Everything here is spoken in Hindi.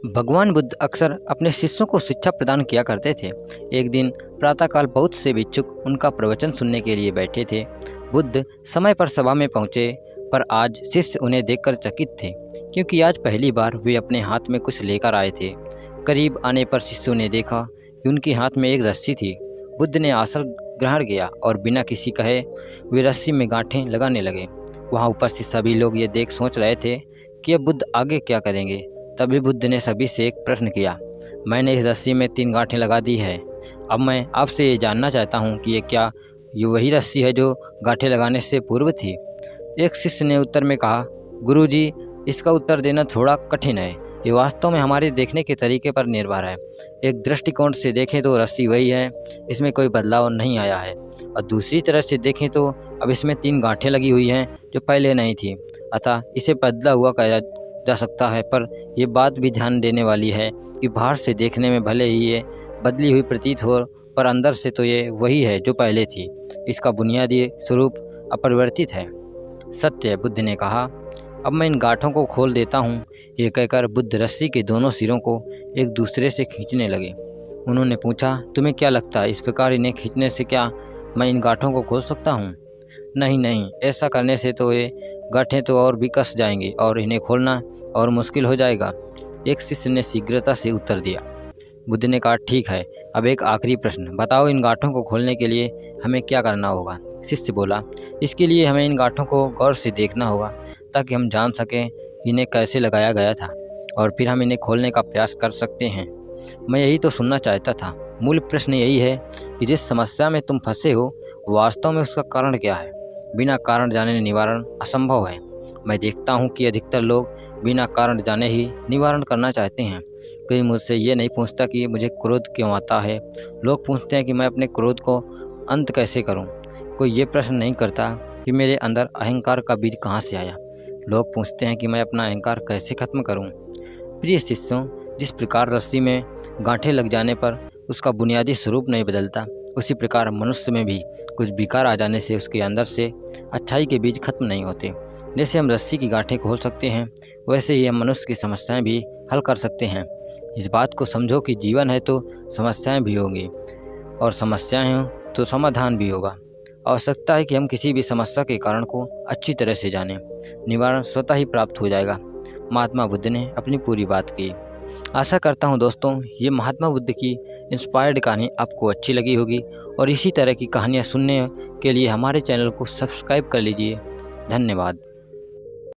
भगवान बुद्ध अक्सर अपने शिष्यों को शिक्षा प्रदान किया करते थे। एक दिन प्रातःकाल बहुत से भिक्षुक उनका प्रवचन सुनने के लिए बैठे थे। बुद्ध समय पर सभा में पहुँचे, पर आज शिष्य उन्हें देखकर चकित थे, क्योंकि आज पहली बार वे अपने हाथ में कुछ लेकर आए थे। करीब आने पर शिष्यों ने देखा कि उनके हाथ में एक रस्सी थी। बुद्ध ने आसन ग्रहण किया और बिना किसी कहे वे रस्सी में गांठें लगाने लगे। वहाँ उपस्थित सभी लोग ये देख सोच रहे थे कि अब बुद्ध आगे क्या करेंगे। तभी बुद्ध ने सभी से एक प्रश्न किया, मैंने इस रस्सी में 3 गांठें लगा दी है। अब मैं आपसे ये जानना चाहता हूँ कि ये वही रस्सी है जो गांठें लगाने से पूर्व थी। एक शिष्य ने उत्तर में कहा, गुरुजी, इसका उत्तर देना थोड़ा कठिन है। ये वास्तव में हमारे देखने के तरीके पर निर्भर है। एक दृष्टिकोण से देखें तो रस्सी वही है, इसमें कोई बदलाव नहीं आया है, और दूसरी तरह से देखें तो अब इसमें 3 गांठें लगी हुई हैं जो पहले नहीं थी। अतः इसे बदला हुआ कहा जा सकता है, पर यह बात भी ध्यान देने वाली है कि बाहर से देखने में भले ही ये बदली हुई प्रतीत हो, पर अंदर से तो ये वही है जो पहले थी। इसका बुनियादी स्वरूप अपरिवर्तित है। सत्य है, बुद्ध ने कहा। अब मैं इन गांठों को खोल देता हूँ। ये कहकर बुद्ध रस्सी के दोनों सिरों को एक दूसरे से खींचने लगे। उन्होंने पूछा, तुम्हें क्या लगता है, इस प्रकार इन्हें खींचने से क्या मैं इन गांठों को खोल सकता हूँ? नहीं, ऐसा करने से तो ये गांठें तो और भी कस जाएंगी और इन्हें खोलना और मुश्किल हो जाएगा। एक शिष्य ने शीघ्रता से उत्तर दिया। बुद्ध ने कहा, ठीक है, अब एक आखिरी प्रश्न, बताओ इन गांठों को खोलने के लिए हमें क्या करना होगा? शिष्य बोला, इसके लिए हमें इन गांठों को गौर से देखना होगा, ताकि हम जान सकें इन्हें कैसे लगाया गया था, और फिर हम इन्हें खोलने का प्रयास कर सकते हैं। मैं यही तो सुनना चाहता था। मूल प्रश्न यही है कि जिस समस्या में तुम फंसे हो, वास्तव में उसका कारण क्या है? बिना कारण जाने निवारण असंभव है। मैं देखता हूँ कि अधिकतर लोग बिना कारण जाने ही निवारण करना चाहते हैं। कोई मुझसे ये नहीं पूछता कि मुझे क्रोध क्यों आता है। लोग पूछते हैं कि मैं अपने क्रोध को अंत कैसे करूं। कोई ये प्रश्न नहीं करता कि मेरे अंदर अहंकार का बीज कहाँ से आया। लोग पूछते हैं कि मैं अपना अहंकार कैसे खत्म करूं। प्रिय शिष्यों, जिस प्रकार रस्सी में गांठें लग जाने पर उसका बुनियादी स्वरूप नहीं बदलता, उसी प्रकार मनुष्य में भी कुछ विकार आ जाने से उसके अंदर से अच्छाई के बीज खत्म नहीं होते। जैसे हम रस्सी की गांठें खोल सकते हैं, वैसे ही हम मनुष्य की समस्याएं भी हल कर सकते हैं। इस बात को समझो कि जीवन है तो समस्याएं भी होंगी, और समस्याएं हों तो समाधान भी होगा। आवश्यकता है कि हम किसी भी समस्या के कारण को अच्छी तरह से जानें। निवारण स्वतः ही प्राप्त हो जाएगा। महात्मा बुद्ध ने अपनी पूरी बात की। आशा करता हूँ दोस्तों, ये महात्मा बुद्ध की इंस्पायर्ड कहानी आपको अच्छी लगी होगी, और इसी तरह की कहानियाँ सुनने के लिए हमारे चैनल को सब्सक्राइब कर लीजिए। धन्यवाद।